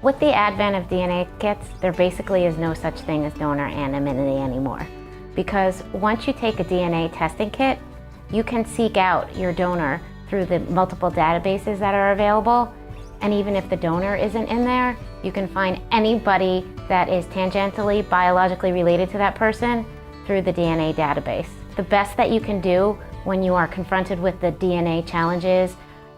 With the advent of DNA kits, there basically is no such thing as donor anonymity anymore. Because once you take a DNA testing kit, you can seek out your donor through the multiple databases that are available. And even if the donor isn't in there, you can find anybody that is tangentially biologically related to that person through the DNA database. The best that you can do when you are confronted with the DNA challenges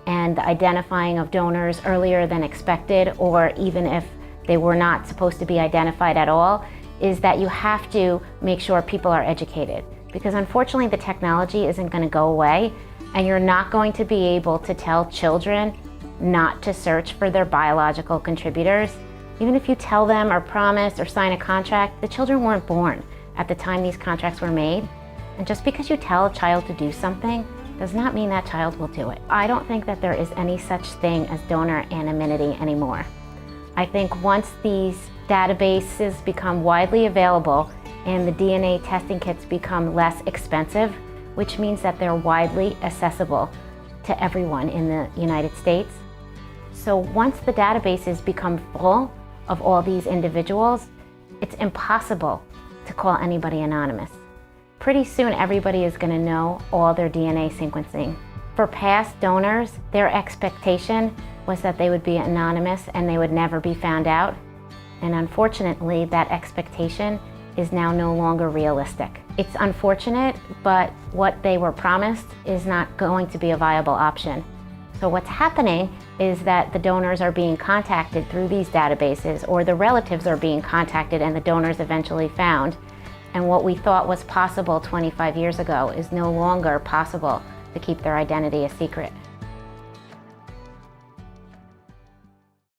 and the identifying of donors earlier than expected, or even if they were not supposed to be identified at all, is that you have to make sure people are educated. Because unfortunately, the technology isn't going to go away, and you're not going to be able to tell children not to search for their biological contributors. Even if you tell them or promise or sign a contract, the children weren't born at the time these contracts were made. And just because you tell a child to do something does not mean that child will do it. I don't think that there is any such thing as donor anonymity anymore. I think once these databases become widely available and the DNA testing kits become less expensive, which means that they're widely accessible to everyone in the United States. So once the databases become full of all these individuals, it's impossible to call anybody anonymous. Pretty soon everybody is going to know all their DNA sequencing. For past donors, their expectation was that they would be anonymous and they would never be found out. And unfortunately, that expectation is now no longer realistic. It's unfortunate, but what they were promised is not going to be a viable option. So what's happening is that the donors are being contacted through these databases, or the relatives are being contacted and the donors eventually found. And what we thought was possible 25 years ago is no longer possible to keep their identity a secret.